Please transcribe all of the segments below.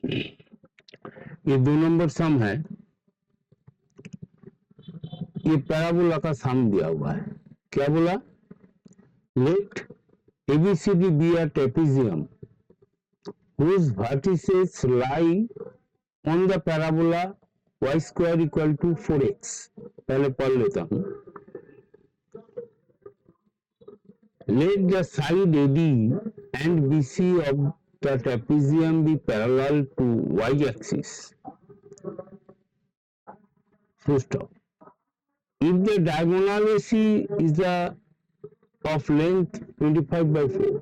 ये 2 नंबर सम है, ये पैराबोला का सम दिया हुआ है। क्या बोला? Let ABCD be a trapezium whose vertices lie on the parabola y square equal to 4x। पहले पढ़ लेता हूं। Let the side AD and BC of the trapezium be parallel to y-axis. Full stop. If the diagonal AC is the of length 25/4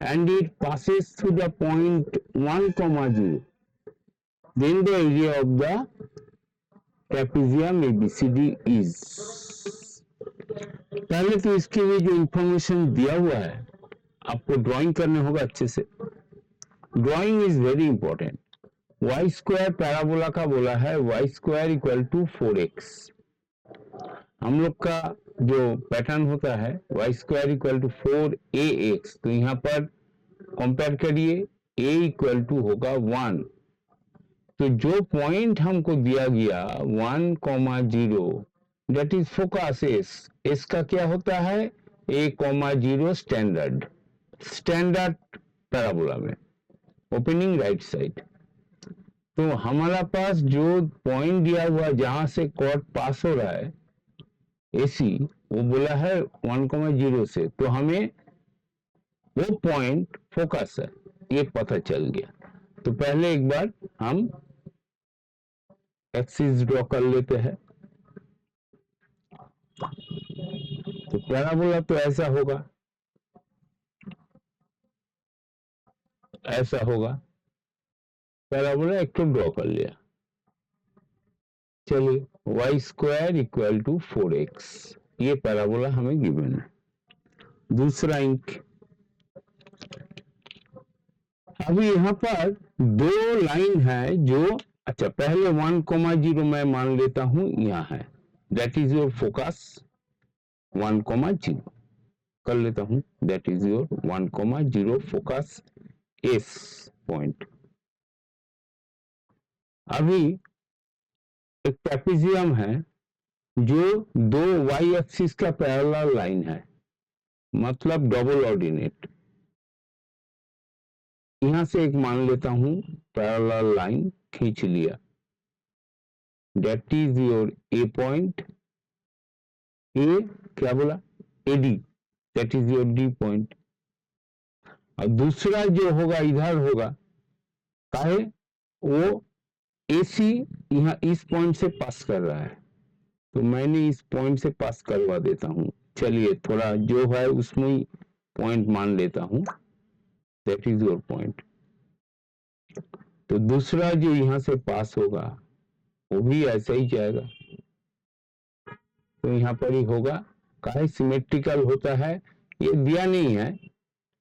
and it passes through the point 1, 0, then the area of the trapezium ABCD is। पहले तो इसके लिए जो information दिया हुआ है आपको drawing करने होगा अच्छे से। Drawing is very important. Y square parabola का बोला है Y square equal to 4x। हम लोग का जो पैटर्न होता है Y square equal to 4ax, तो यहाँ पर कंपेयर करिए a इक्वल टू होगा 1। तो जो पॉइंट हमको दिया गया 1,0 that is focus S. S का क्या होता है? a,0 स्टैंडर्ड पैराबोला में ओपनिंग राइट साइड। तो हमारा पास जो पॉइंट दिया हुआ जहां से कॉर्ड पास हो रहा है एसी, वो बोला है 1,0 से, तो हमें वो पॉइंट फोकस है ये पता चल गया। तो पहले एक बार हम एक्सिस ड्रॉ कर लेते हैं। तो पैराबोला तो ऐसा होगा, ऐसा होगा। पैराबोला एक तो ड्रॉ कर लिया। चलिए Y square equal to 4x, ये पैराबोला हमें गिवन है। दूसरा इंक, अभी यहाँ पर 2 लाइन है जो, अच्छा पहले 1,0 मैं मान लेता हूं यहाँ है, दैट इज योर फोकस 1,0 कर लेता हूं, that is your 1,0 focus S point. अभी एक ट्रेपेजियम है जो 2 वाई एक्सिस का पैरेलल लाइन है, मतलब डबल ऑर्डिनेट। यहां से एक मान लेता हूं पैरेलल लाइन खींच लिया, that is your A point. A क्या बोला? AD, that is your D point. और दूसरा जो होगा इधर होगा, काहे? वो एसी यहाँ इस पॉइंट से पास कर रहा है, तो मैंने इस पॉइंट से पास करवा देता हूं। चलिए थोड़ा जो है उसमें ही पॉइंट मान लेता हूं, दैट इज योर पॉइंट। तो दूसरा जो यहां से पास होगा वो भी ऐसा ही जाएगा, तो यहाँ पर ही होगा। काहे सिमेट्रिकल होता है, ये दिया नहीं है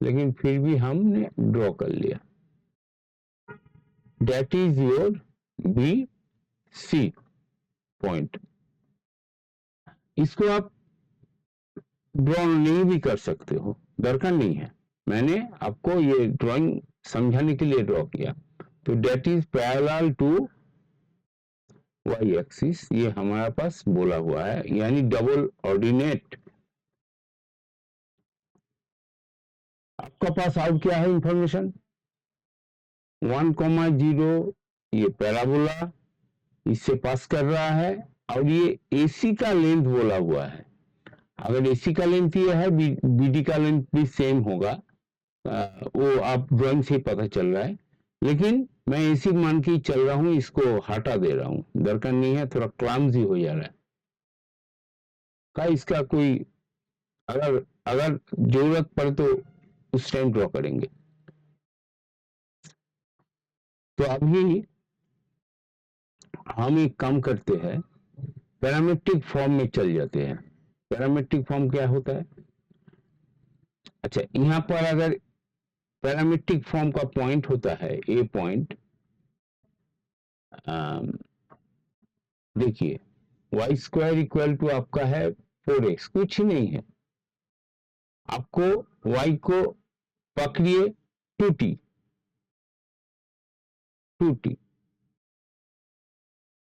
लेकिन फिर भी हमने ड्रॉ कर लिया, that is your B C point. इसको आप ड्रॉ नहीं भी कर सकते हो, दरकार नहीं है, मैंने आपको ये ड्राइंग समझाने के लिए ड्रॉ किया। तो that is parallel to Y axis, ये हमारे पास बोला हुआ है, यानी डबल ऑर्डिनेट। आपका पास आउट क्या है इंफॉर्मेशन? 1,0 ये पैराबोला इससे पास कर रहा है, और ये एसी का लेंथ बोला हुआ है। अगर एसी का लेंथ ये है, बीडी का लेंथ भी सेम होगा, वो आप ड्राइंग से पता चल रहा है, लेकिन मैं एसी मान के चल रहा हूं, इसको हटा दे रहा हूं, दरकार नहीं है, थोड़ा क्लमजी हो जा रहा है। का इसका कोई अगर अगर जरूरत पड़े तो उस टाइम ड्रॉ करेंगे। तो अभी हम एक काम करते हैं, पैरामेट्रिक फॉर्म में चल जाते हैं। पैरामेट्रिक फॉर्म क्या होता है? अच्छा, यहां पर अगर पैरामेट्रिक फॉर्म का पॉइंट होता है ए पॉइंट, देखिए वाई स्क्वायर इक्वल टू आपका है 4x, कुछ ही नहीं है। आपको y को पकड़िए 2t, 2t,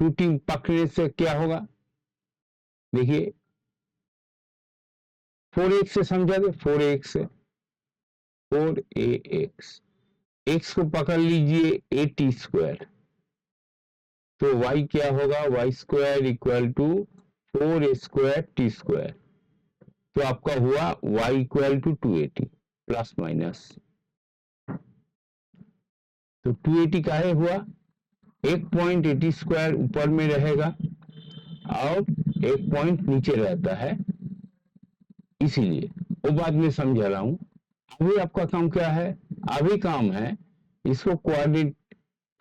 2t पकड़ने से क्या होगा, देखिए 4x से समझा दे, 4x 4ax, x को पकड़ लीजिए a² तो y क्या होगा, y² इक्वल टू 4a²t², तो आपका हुआ y equal to 280 plus minus, तो 280 काहे हुआ, एक पॉइंट 80² ऊपर में रहेगा और एक पॉइंट नीचे रहता है, इसीलिए वो बात में समझा रहा हूं। अभी आपका काम क्या है, अभी काम है इसको कोऑर्डिनेट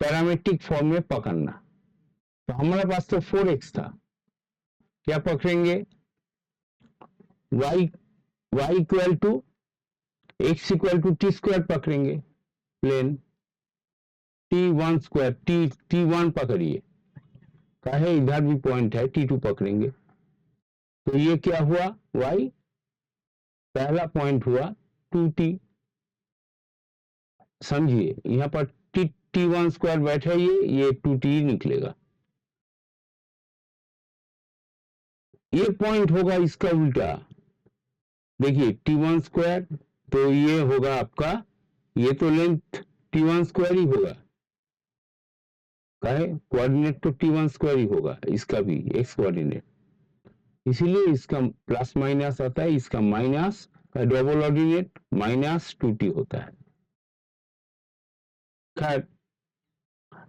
पैरामेट्रिक फॉर्म में पकड़ना। तो हमारे पास तो 4x था, क्या पकड़ेंगे, y equal to x equal to t² पकड़ेंगे, प्लेन t1² t1 पकड़िए, काहे इधर भी पॉइंट है, t2 पकड़ेंगे, तो ये क्या हुआ, y पहला पॉइंट हुआ 2t, समझिए यहां पर t1² बैठे, ये 2t निकलेगा, ये पॉइंट होगा इसका उल्टा, देखिए t1² तो ये होगा आपका, ये तो लेंथ t1² ही होगा, काहे कोऑर्डिनेट तो t1² ही होगा, इसका भी x कोऑर्डिनेट, इसीलिए इसका प्लस माइनस आता है, इसका minus, double ordinate minus 2t होता है। खैर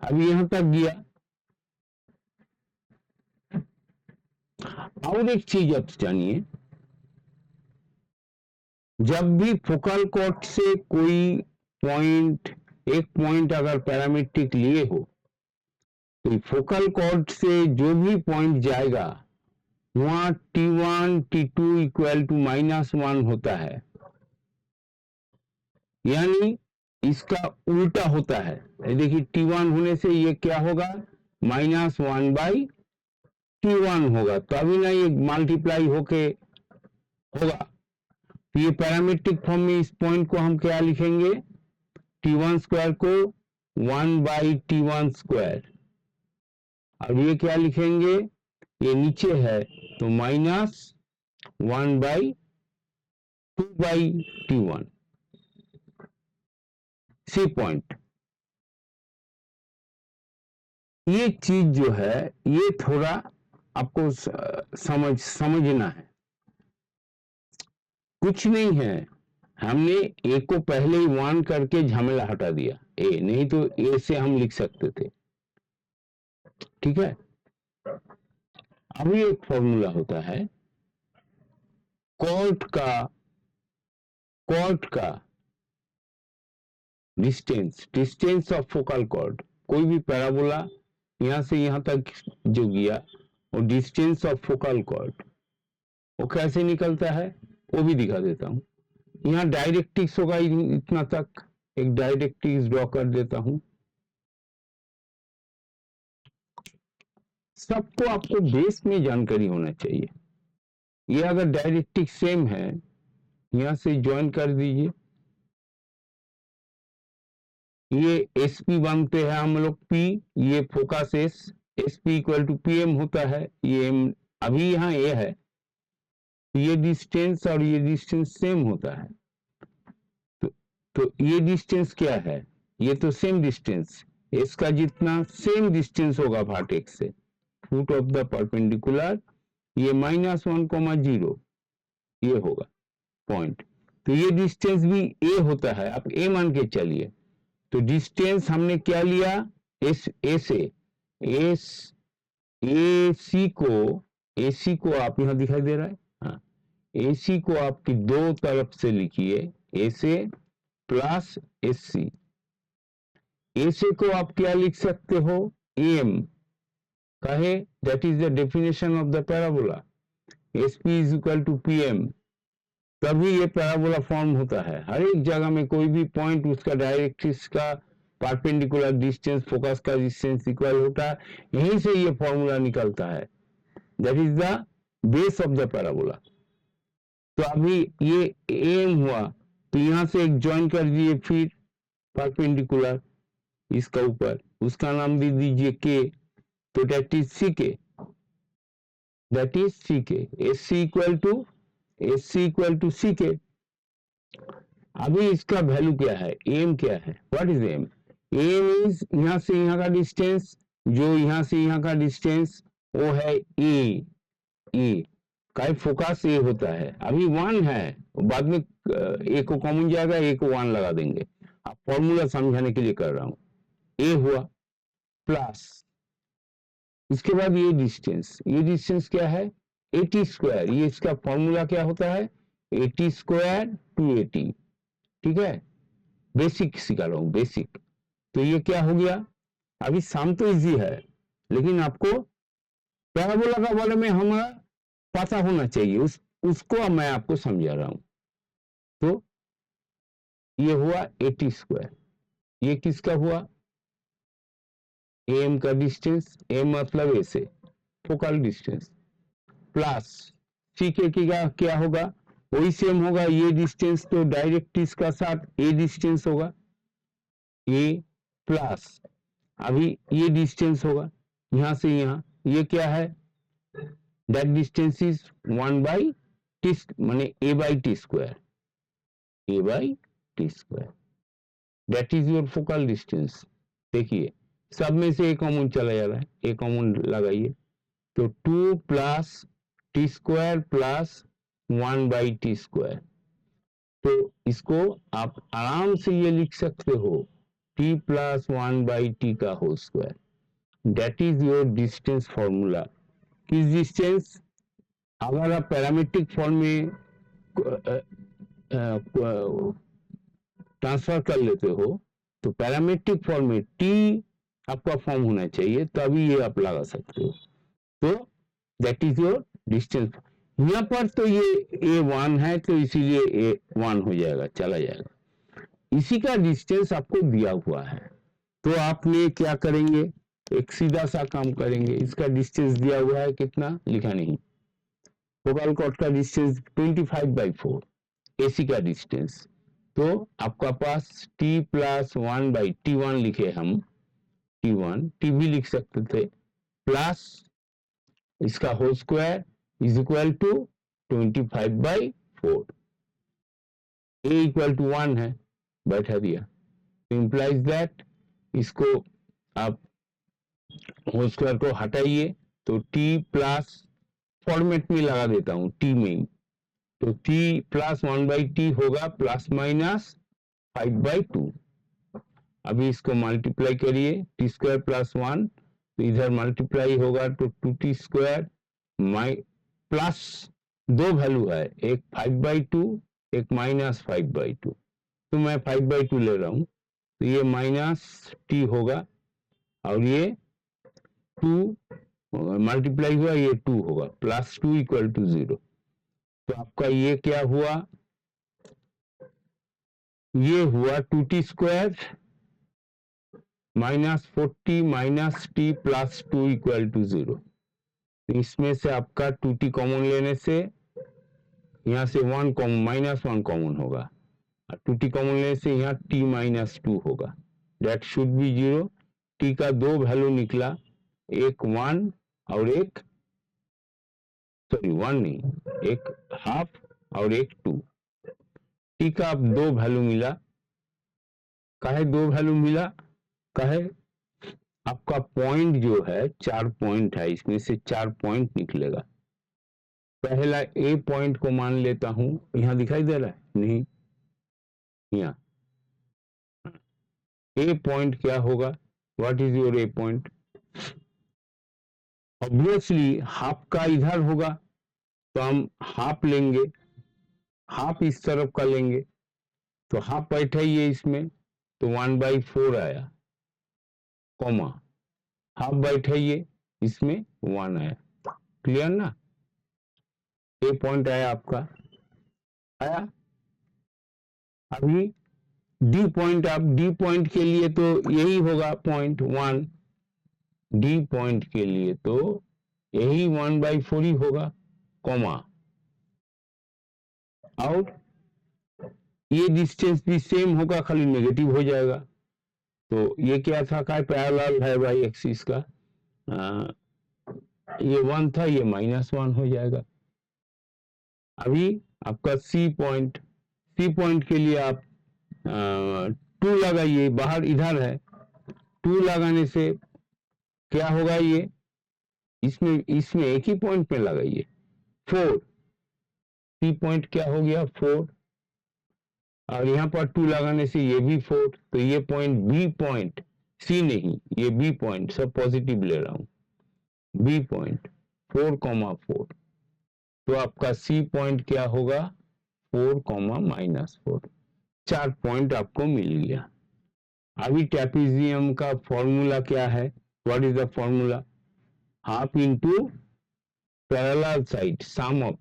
अभी यहां तक गया, और एक चीज आप जानिए, जब भी फोकल कॉर्ड से कोई पॉइंट, एक पॉइंट अगर पैरामेट्रिक लिए हो, तो फोकल कॉर्ड से जो भी पॉइंट जाएगा वहां t1 t2 इक्वल टू -1 होता है, यानी इसका उल्टा होता है, देखिए t1 होने से ये क्या होगा, -1/t1 होगा, तो अभी ना ये मल्टीप्लाई होके होगा, तो ये पैरामेट्रिक फॉर्म में इस पॉइंट को हम क्या लिखेंगे, t1² को 1/t1², अब ये क्या लिखेंगे, ये नीचे है तो -1/2/t1, सी पॉइंट। ये चीज जो है ये थोड़ा आपको समझना है, कुछ नहीं है, हमने ए को पहले ही 1 करके झमेला हटा दिया, ए नहीं तो ए से हम लिख सकते थे, ठीक है। अभी एक फॉर्मूला होता है कॉर्ड का डिस्टेंस ऑफ फोकल कॉर्ड, कोई भी पैराबोला यहां से यहां तक जो गया वो डिस्टेंस ऑफ फोकल कॉर्ड, वो कैसे निकलता है वो भी दिखा देता हूं। यहाँ डायरेक्ट्रिक्स होगा इतना तक, एक डायरेक्ट्रिक्स ड्रॉ कर देता हूं, सबको आपको बेस में जानकारी होना चाहिए। ये अगर डायरेक्ट्रिक सेम है, यहां से ज्वाइन कर दीजिए, ये SP बनते हैं हम लोग P, ये focus S, SP equal to PM होता है, ये M, अभी यहाँ A है, ये डिस्टेंस और ये डिस्टेंस सेम होता है, तो ये डिस्टेंस क्या है, ये तो सेम डिस्टेंस, इसका जितना सेम डिस्टेंस होगा वर्टेक्स से, फुट ऑफ द परपेंडिकुलर, ये -1,0 ये होगा पॉइंट, तो ये डिस्टेंस भी A होता है, आप A मान के चलिए, तो डिस्टेंस हमने क्या लिया, AC को आप यहां दिखाई दे रहा है, हाँ, AC को आपकी दो तरफ से लिखिए, AC प्लस SC, AC को आप क्या लिख सकते हो, AM, कहे that is the definition of the parabola, SP is equal to PM, तभी ये पैराबोला फॉर्म होता है, हर एक जगह में कोई भी पॉइंट उसका डायरेक्ट्रिक्स का परपेंडिकुलर डिस्टेंस फोकस का डिस्टेंस इक्वल होता है, यहीं से ये फॉर्मूला निकलता है, that is the base of the parabola. तो अभी ये AM हुआ, तो यहां से एक ज्वाइन कर दिए फिर परपेंडिकुलर इसका ऊपर, उसका नाम दे दीजिए के, तो दैट इज सी के, that is C K, S C equal to C K. अभी इसका वैल्यू क्या है, एम क्या है, what is M? M is यहां से यहां का डिस्टेंस, जो यहां से यहां का डिस्टेंस वो है ए, ए का फोकस ए होता है। अभी 1 है, बाद में ए को कॉमन जाएगा, ए को 1 लगा देंगे, अब फॉर्मूला समझाने के लिए कर रहा हूं। ए हुआ प्लस, इसके बाद ये डिस्टेंस क्या है, 80 स्क्वायर, ये इसका फॉर्मूला क्या होता है, 80 स्क्वायर 280, ठीक है, बेसिक सिखा रहा हूं, बेसिक। तो ये क्या हो गया, अभी सम तो इजी है, लेकिन आपको पैराबोला का बारे में हमारा पता होना चाहिए, उसको अब मैं आपको समझा रहा हूं। तो ये हुआ 80 स्क्वायर, ये किसका हुआ, एम का डिस्टेंस, एम मतलब ए से फोकल डिस्टेंस, प्लस सी के क्या होगा, वही सेम होगा, ये डिस्टेंस तो डायरेक्ट इसका साथ ए डिस्टेंस होगा, ए प्लस अभी ये डिस्टेंस होगा यहां से यहां, ये क्या है, दैट डिस्टेंस इज 1/t, माने a by t square, a by t square, that is your focal distance. देखिए सब में से एक कॉमन चला जा रहा है, एक कॉमन लगाइए, तो 2 plus T square plus 1/t square, तो इसको आप आराम से ये लिख सकते हो t प्लस 1/t का whole square, that is your distance formula. किस डिस्टेंस, अगर आप पैरामीट्रिक फॉर्म में ट्रांसफर कर लेते हो तो पैरामीट्रिक फॉर्म में t आपका फॉर्म होना चाहिए, तभी ये आप लगा सकते हो। तो दैट इज योर डिस्टेंस, यहाँ पर तो ये a1 है तो इसीलिए a1 हो जाएगा, चला जाएगा, इसी का डिस्टेंस आपको दिया हुआ है। तो आपने क्या करेंगे, एक सीधा सा काम करेंगे, इसका डिस्टेंस दिया हुआ है कितना, लिखा नहीं, फोकल कॉर्ड का डिस्टेंस 25/4, एसी का डिस्टेंस, तो आपका पास t प्लस 1/t1 लिखे हम, t1 t भी लिख सकते थे, प्लस इसका whole square is equal to 25/4, a equal to 1 है, बैठा दिया, इंप्लाइज दैट, इसको आप होल स्क्वायर को हटाइए, तो t प्लस फॉर्मेट में लगा देता हूं t में, तो t प्लस 1/t होगा प्लस माइनस 5/2, अभी इसको मल्टीप्लाई करिए, टी स्क्वायर प्लस 1, तो इधर मल्टीप्लाई होगा तो 2t स्क्वायर प्लस दो वैल्यू है, एक 5/2 एक माइनस 5/2, तो मैं 5/2 ले रहा हूं, तो ये माइनस t होगा और ये 2 मल्टीप्लाई हुआ, ये 2 होगा, प्लस 2 इक्वल टू 0, तो आपका ये क्या हुआ, ये हुआ 2t square minus 40 minus T plus 2 equal to 0, इसमें से आपका 2t कॉमन लेने से यहाँ से 1 कॉमन, -1 कॉमन होगा, 2t कॉमन लेने से यहाँ t -2 होगा, दैट शुड बी 0, t का दो वैल्यू निकला, एक 1 और एक, सॉरी 1 नहीं, एक हाफ और एक 2, t का अब दो वैल्यू मिला, काहे दो वैल्यू मिला, काहे आपका पॉइंट जो है 4 पॉइंट है, इसमें से 4 पॉइंट निकलेगा, पहला ए पॉइंट को मान लेता हूं, यहां दिखाई दे रहा है, नहीं, यहाँ ए पॉइंट क्या होगा, what is your A point, obviously half का इधर होगा, तो हम हाफ लेंगे, हाफ इस तरफ का लेंगे, तो हाफ बैठाइए इसमें, तो 1/4 आया, कॉमा हाफ बैठाइए इसमें 1 आया, क्लियर ना, ए पॉइंट आया आपका, आया। अभी डी पॉइंट, आप डी पॉइंट के लिए तो यही होगा पॉइंट 1, डी पॉइंट के लिए तो यही 1/4 ही होगा, कॉमा, और ये डिस्टेंस भी सेम होगा, खाली नेगेटिव हो जाएगा, तो ये क्या था, का पैरेलल है वाई एक्सिस का, ये 1 था, ये -1 हो जाएगा। अभी आपका सी पॉइंट के लिए आप 2 लगाइए, बाहर इधर है, 2 लगाने से क्या होगा, ये इसमें एक ही पॉइंट पे लगाइए 4, सी पॉइंट क्या हो गया 4, और यहाँ पर 2 लगाने से ये भी 4, तो ये पॉइंट बी पॉइंट, सी नहीं, ये बी पॉइंट, सब पॉजिटिव ले रहा हूं, बी पॉइंट 4,4, तो आपका सी पॉइंट क्या होगा 4,-4, 4 पॉइंट आपको मिल गया। अभी ट्रेपेजियम का फॉर्मूला क्या है, what is the formula, half into parallel side sum of,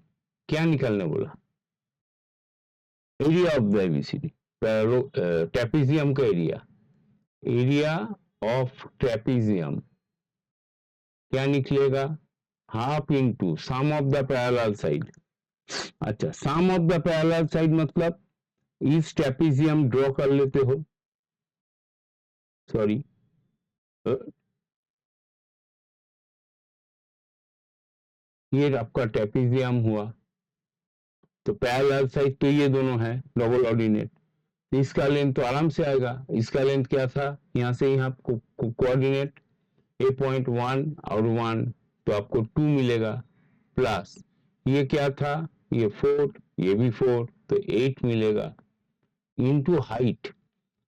क्या निकलने बोला, area of the ABCD, trapezium का एरिया ऑफ ट्रेपेजियम क्या निकलेगा, half into sum of the parallel side. अच्छा, sum of the parallel side मतलब इस ट्रेपेजियम ड्रॉ कर लेते हो, सॉरी ये आपका ट्रेपेजियम हुआ, तो पैरेलल साइड तो ये दोनों है डबल ऑर्डिनेट, तो इसका लेंथ तो आराम से आएगा, इसका लेंथ क्या था, यहाँ से यहाँ कोऑर्डिनेट A.1 और 1, तो आपको 2 मिलेगा, प्लस ये क्या था, ये 4, ये भी 4, तो 8 मिलेगा, इनटू हाइट,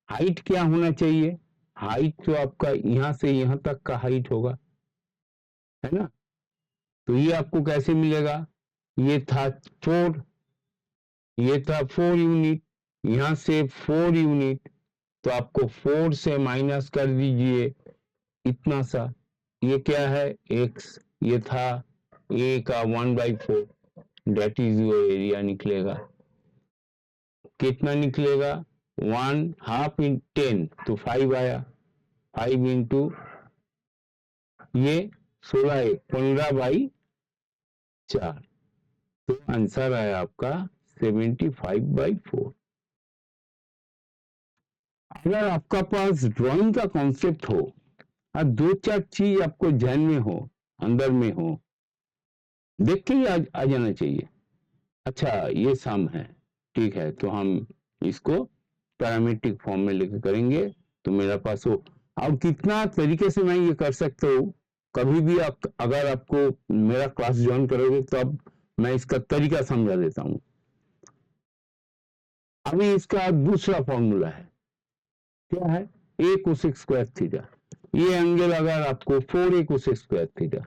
हाइट क्या होना चाहिए, हाइट तो आपका यहाँ से यहाँ तक का हाइट होगा, है ना, तो ये आपको कैसे मिलेगा, ये था 4, ये था 4 यूनिट, यहां से 4 यूनिट, तो आपको 4 से माइनस कर दीजिए इतना सा, ये क्या है x, ये था a का 1/4, डेट इज योर एरिया निकलेगा, कितना निकलेगा 1/2 इन 10, तो 5 आया, 5 इंटू ये 16, 15/4, तो आंसर आया आपका 75/4। अगर आपका पास ड्राइंग का कॉन्सेप्ट हो और 2-4 चीज आपको ध्यान में हो, अंदर में हो, देख के ही आ जाना चाहिए, अच्छा ये सम है, ठीक है, तो हम इसको पैरामीट्रिक फॉर्म में लेकर करेंगे, तो मेरा पास हो, और कितना तरीके से मैं ये कर सकता हूँ, कभी भी अगर आपको मेरा क्लास ज्वाइन करोगे तो अब मैं इसका तरीका समझा देता हूँ। अभी इसका दूसरा फॉर्मूला है, क्या है, a कोसेक स्क्वायर थीटा, ये एंगल अगर आपको 4a कोसेक स्क्वायर थीटा,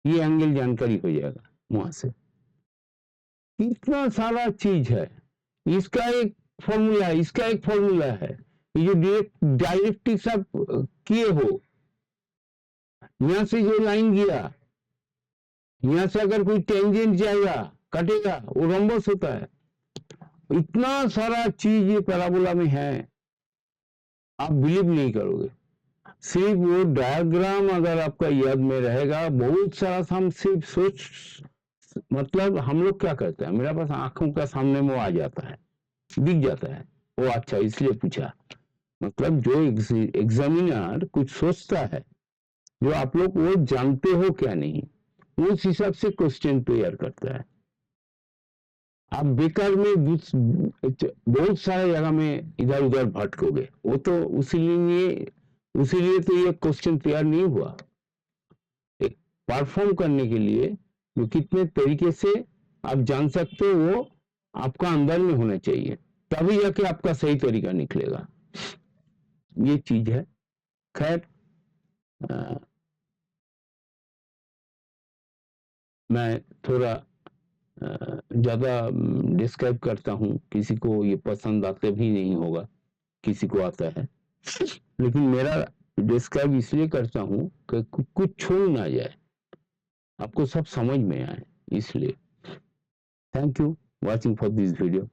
ये एंगल जानकारी हो जाएगा वहां से, इतना सारा चीज है, इसका एक फॉर्मूला है, इसका एक फॉर्मूला है, ये जो डायरेक्ट्रिक्स आप किए हो, यहां से जो लाइन गया, यहां से अगर कोई टेंजेंट जाएगा कटेगा, वो रोम्बस होता है, इतना सारा चीज ये पैराबोला में है, आप बिलीव नहीं करोगे, सिर्फ वो डायग्राम अगर आपका याद में रहेगा, बहुत सारा हम सिर्फ सोच, मतलब हम लोग क्या करते हैं, मेरे पास आंखों का सामने में आ जाता है, दिख जाता है, वो अच्छा इसलिए पूछा, मतलब जो एग्जामिनर कुछ सोचता है, जो आप लोग वो जानते हो क्या नहीं, उस हिसाब से क्वेश्चन तैयार करता है। आप बेकार में बहुत सारे जगह में इधर उधर भटकोगे, वो तो उसीलिए तो ये क्वेश्चन तैयार नहीं हुआ, एक परफॉर्म करने के लिए जो कितने तरीके से आप जान सकते हो, वो आपका अंदर में होना चाहिए, तभी जाके आपका सही तरीका निकलेगा, ये चीज है। खैर मैं थोड़ा ज्यादा डिस्क्राइब करता हूँ, किसी को ये पसंद आते भी नहीं होगा, किसी को आता है, लेकिन मेरा डिस्क्राइब इसलिए करता हूँ कि कुछ छोड़ ना जाए, आपको सब समझ में आए, इसलिए thank you watching for this video.